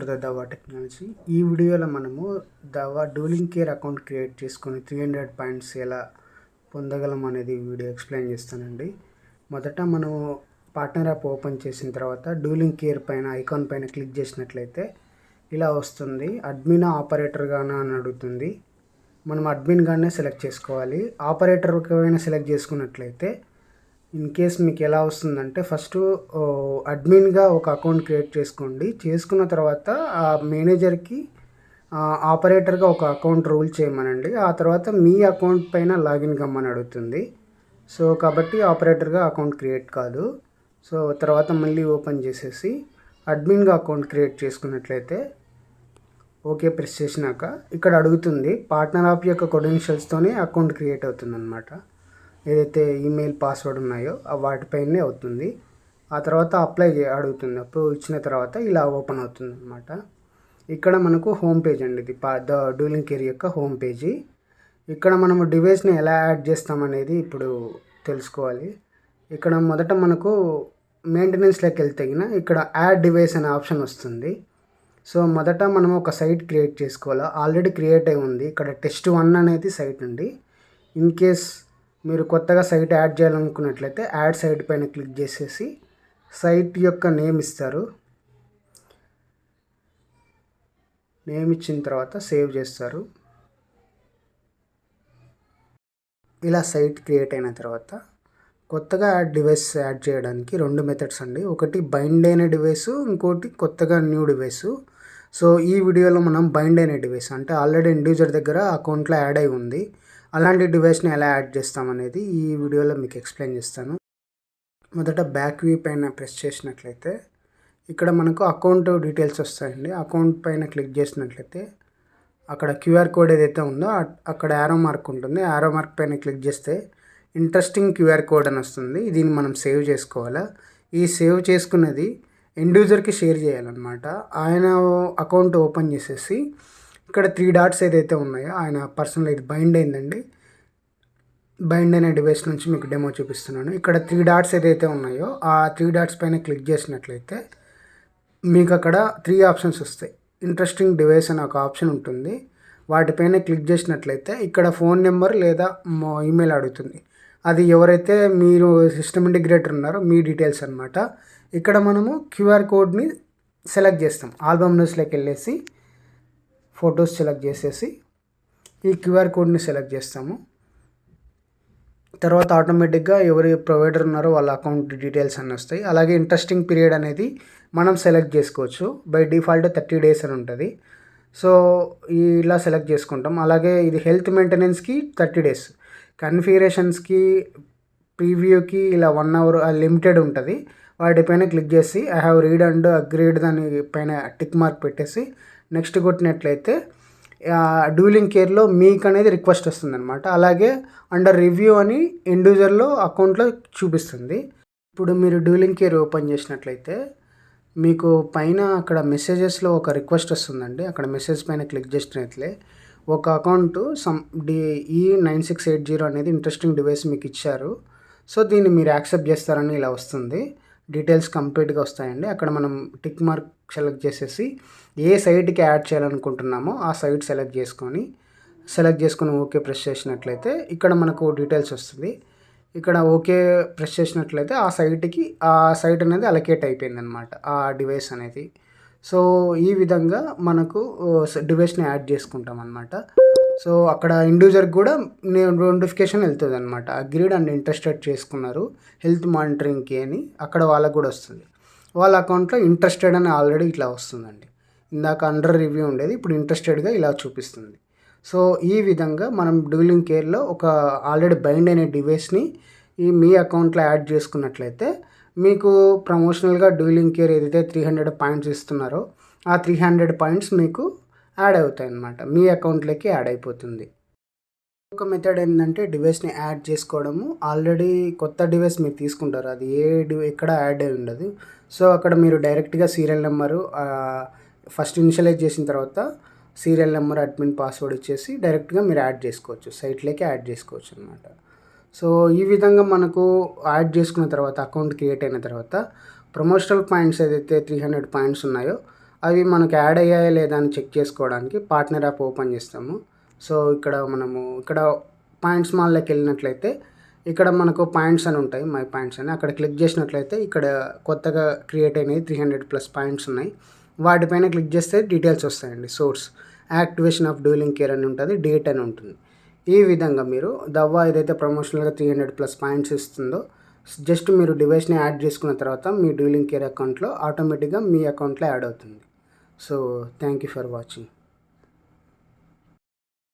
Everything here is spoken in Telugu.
The దవా technology. ఈ వీడియోలో మనము దవా డూలింగ్ కేర్ అకౌంట్ క్రియేట్ చేసుకొని 300 పాయింట్స్ ఎలా పొందగలం అనేది వీడియో ఎక్స్ప్లెయిన్ చేస్తానండి. మొదట మనము పార్ట్నర్ యాప్ ఓపెన్ చేసిన తర్వాత డూలింగ్ కేర్ పైన ఐకాన్ పైన క్లిక్ చేసినట్లయితే ఇలా వస్తుంది. అడ్మిన్ ఆపరేటర్ గానా అని అడుగుతుంది. మనం అడ్మిన్ గానే సెలెక్ట్ చేసుకోవాలి. ఆపరేటర్ ఒకవేళ సెలెక్ట్ చేసుకున్నట్లయితే ఇన్ కేస్ మీకు ఎలా వస్తుందంటే ఫస్ట్ అడ్మిన్గా ఒక అకౌంట్ క్రియేట్ చేసుకోండి. చేసుకున్న తర్వాత ఆ మేనేజర్కి ఆపరేటర్గా ఒక అకౌంట్ రూల్ చేయమనండి. ఆ తర్వాత మీ అకౌంట్ పైన లాగిన్ కమ్మని అడుగుతుంది. సో కాబట్టి ఆపరేటర్గా అకౌంట్ క్రియేట్ కాదు. సో తర్వాత మళ్ళీ ఓపెన్ చేసేసి అడ్మిన్గా అకౌంట్ క్రియేట్ చేసుకున్నట్లయితే ఓకే ప్రెస్ చేసినాక ఇక్కడ అడుగుతుంది పార్ట్నర్ యాప్ యొక్క క్రెడెన్షియల్స్తోనే అకౌంట్ క్రియేట్ అవుతుందన్నమాట. ఏదైతే ఈమెయిల్ పాస్వర్డ్ ఉన్నాయో వాటిపైనే అవుతుంది. ఆ తర్వాత అప్లై అడుగుతుంది. అప్రూవ్ ఇచ్చిన తర్వాత ఇలా ఓపెన్ అవుతుంది అనమాట. ఇక్కడ మనకు హోమ్ పేజ్ అండి. ఇది ద డూలింగ్ కేర్ యొక్క హోమ్ పేజీ. ఇక్కడ మనము డివైస్ని ఎలా యాడ్ చేస్తామనేది ఇప్పుడు తెలుసుకోవాలి. ఇక్కడ మొదట మనకు మెయింటెనెన్స్లోకి వెళ్తే ఇక్కడ యాడ్ డివైస్ అనే ఆప్షన్ వస్తుంది. సో మొదట మనం ఒక సైట్ క్రియేట్ చేసుకోవాలి. ఆల్రెడీ క్రియేట్ అయి ఉంది. ఇక్కడ test1 అనేది సైట్ ఉంది. ఇన్ కేస్ మీరు కొత్తగా సైట్ యాడ్ చేయాలనుకున్నట్లయితే యాడ్ సైట్ పైన క్లిక్ చేసేసి సైట్ యొక్క నేమ్ ఇస్తారు. నేమ్ ఇచ్చిన తర్వాత సేవ్ చేస్తారు. ఇలా సైట్ క్రియేట్ అయిన తర్వాత కొత్తగా డివైస్ యాడ్ చేయడానికి 2 మెథడ్స్ అండి. ఒకటి బైండ్ అయిన డివైస్, ఇంకోటి కొత్తగా న్యూ డివైస్. సో ఈ వీడియోలో మనం బైండ్ అయిన డివైస్ అంటే ఆల్రెడీ ఇండివిజువల్ దగ్గర అకౌంట్లో యాడ్ అయి ఉంది, అలాంటి డివైస్ని ఎలా యాడ్ చేస్తామనేది ఈ వీడియోలో మీకు ఎక్స్ప్లెయిన్ చేస్తాను. మొదట బ్యాక్ వ్యూ పైన ప్రెస్ చేసినట్లయితే ఇక్కడ మనకు అకౌంట్ డీటెయిల్స్ వస్తాయండి. అకౌంట్ పైన క్లిక్ చేసినట్లయితే అక్కడ క్యూఆర్ కోడ్ ఏదైతే ఉందో అక్కడ యారో మార్క్ ఉంటుంది. యారో మార్క్ పైన క్లిక్ చేస్తే ఇంట్రెస్టింగ్ క్యూఆర్ కోడ్ అని వస్తుంది. దీన్ని మనం సేవ్ చేసుకోవాలా. ఈ సేవ్ చేసుకున్నది ఇండివిజువల్కి షేర్ చేయాలన్నమాట. ఆయన అకౌంట్ ఓపెన్ చేసేసి ఇక్కడ 3 డాట్స్ ఏదైతే ఉన్నాయో ఆయన పర్సనల్ ఇది బైండ్ అయిందండి. బైండ్ అయిన డివైస్ నుంచి మీకు డెమో చూపిస్తున్నాను. ఇక్కడ 3 డాట్స్ ఏదైతే ఉన్నాయో ఆ 3 డాట్స్ పైన క్లిక్ చేసినట్లయితే మీకు అక్కడ 3 ఆప్షన్స్ వస్తాయి. ఇంట్రెస్టింగ్ డివైస్ అనే ఒక ఆప్షన్ ఉంటుంది. వాటిపైన క్లిక్ చేసినట్లయితే ఇక్కడ ఫోన్ నెంబర్ లేదా ఈమెయిల్ అడుగుతుంది. అది ఎవరైతే మీరు సిస్టమ్ ఇంటిగ్రేటర్ ఉన్నారో మీ డీటెయిల్స్ అనమాట. ఇక్కడ మనము క్యూఆర్ కోడ్ని సెలెక్ట్ చేస్తాం. ఆల్బమ్ న్యూస్లోకి వెళ్ళేసి ఫొటోస్ సెలెక్ట్ చేసేసి ఈ క్యూఆర్ కోడ్ని సెలెక్ట్ చేస్తాము. తర్వాత ఆటోమేటిక్గా ఎవరి ప్రొవైడర్ ఉన్నారో వాళ్ళ అకౌంట్ డీటెయిల్స్ అన్నీ వస్తాయి. అలాగే ఇంట్రెస్టింగ్ పీరియడ్ అనేది మనం సెలెక్ట్ చేసుకోవచ్చు. బై డిఫాల్ట్ 30 డేస్ అని ఉంటుంది. సో ఇలా సెలెక్ట్ చేసుకుంటాం. అలాగే ఇది హెల్త్ మెయింటెనెన్స్కి 30 డేస్, కన్ఫిగరేషన్స్కి, ప్రీవ్యూకి ఇలా 1 అవర్ లిమిటెడ్ ఉంటుంది. వాటిపైన క్లిక్ చేసి I have read and agreed దాని పైన టిక్ మార్క్ పెట్టేసి నెక్స్ట్ కొట్టినట్లయితే డూలింగ్ కేర్లో మీకు అనేది రిక్వెస్ట్ వస్తుంది అనమాట. అలాగే అండర్ రివ్యూ అని ఇండివిజువల్లో అకౌంట్లో చూపిస్తుంది. ఇప్పుడు మీరు డూలింగ్ కేర్ ఓపెన్ చేసినట్లయితే మీకు పైన అక్కడ మెసేజెస్లో ఒక రిక్వెస్ట్ వస్తుందండి. అక్కడ మెసేజ్ పైన క్లిక్ చేసినట్లే ఒక అకౌంట్ E9680 అనేది ఇంట్రెస్టింగ్ డివైస్ మీకు ఇచ్చారు. సో దీన్ని మీరు యాక్సెప్ట్ చేస్తారని ఇలా వస్తుంది. డీటెయిల్స్ కంప్లీట్గా వస్తాయండి. అక్కడ మనం టిక్ మార్క్ సెలెక్ట్ చేసేసి ఏ సైట్కి యాడ్ చేయాలనుకుంటున్నామో ఆ సైట్ సెలెక్ట్ చేసుకొని ఓకే ప్రెస్ చేసినట్లయితే ఇక్కడ మనకు డీటెయిల్స్ వస్తుంది. ఇక్కడ ఓకే ప్రెస్ చేసినట్లయితే ఆ సైట్ అనేది అలొకేట్ అయిపోయింది అనమాట, ఆ డివైస్ అనేది. సో ఈ విధంగా మనకు డివైస్ని యాడ్ చేసుకుంటాం అనమాట. సో అక్కడ ఇండివిజువల్కి కూడా నోటిఫికేషన్ వెళ్తుంది అనమాట. అగ్రీడ్ అండ్ ఇంట్రెస్టెడ్ చేసుకున్నారు హెల్త్ మానిటరింగ్కి అని అక్కడ వాళ్ళకు కూడా వస్తుంది. వాళ్ళ అకౌంట్లో ఇంట్రెస్టెడ్ అని ఆల్రెడీ ఇట్లా వస్తుందండి. ఇందాక అండర్ రివ్యూ ఉండేది, ఇప్పుడు ఇంట్రెస్టెడ్గా ఇలా చూపిస్తుంది. సో ఈ విధంగా మనం డూలింగ్ కేర్లో ఒక ఆల్రెడీ బైండ్ అయిన డివైస్ని మీ అకౌంట్లో యాడ్ చేసుకున్నట్లయితే మీకు ప్రమోషనల్గా డూలింగ్ కేర్ ఏదైతే 300 పాయింట్స్ ఇస్తున్నారో ఆ 300 పాయింట్స్ మీకు యాడ్ అవుతాయి అన్నమాట. మీ అకౌంట్లోకి యాడ్ అయిపోతుంది. ఒక మెథడ్ ఏంటంటే డివైస్ని యాడ్ చేసుకోవడము. ఆల్రెడీ కొత్త డివైస్ మీరు తీసుకుంటారు, అది ఎక్కడ యాడ్ అయి ఉండదు. సో అక్కడ మీరు డైరెక్ట్గా సీరియల్ నెంబరు ఫస్ట్ ఇనిషియలైజ్ చేసిన తర్వాత సీరియల్ నెంబర్, అడ్మిన్ పాస్వర్డ్ ఇచ్చేసి డైరెక్ట్గా మీరు యాడ్ చేసుకోవచ్చు, సైట్లోకి యాడ్ చేసుకోవచ్చు అనమాట. సో ఈ విధంగా మనకు యాడ్ చేసుకున్న తర్వాత అకౌంట్ క్రియేట్ అయిన తర్వాత ప్రమోషనల్ పాయింట్స్ ఏదైతే 300 పాయింట్స్ ఉన్నాయో అవి మనకు యాడ్ అయ్యాయా లేదా అని చెక్ చేసుకోవడానికి పార్ట్నర్ యాప్ ఓపెన్ చేస్తాము. సో ఇక్కడ ఇక్కడ పాయింట్స్ మాల్లోకి వెళ్ళినట్లయితే ఇక్కడ మనకు పాయింట్స్ అని ఉంటాయి, మై పాయింట్స్ అని. అక్కడ క్లిక్ చేసినట్లయితే ఇక్కడ కొత్తగా క్రియేట్ అయినవి 300+ పాయింట్స్ ఉన్నాయి. వాటిపైన క్లిక్ చేస్తే డీటెయిల్స్ వస్తాయండి. Source, activation of duelling care అని ఉంటుంది, డేట్ అని ఉంటుంది. ఈ విధంగా మీరు దవ్వా ఏదైతే ప్రమోషనల్గా 300+ పాయింట్స్ ఇస్తుందో జస్ట్ మీరు డివైస్ని యాడ్ చేసుకున్న తర్వాత మీ డ్యూలింగ్ కేర్ అకౌంట్లో ఆటోమేటిక్గా మీ అకౌంట్లో యాడ్ అవుతుంది. So thank you for watching.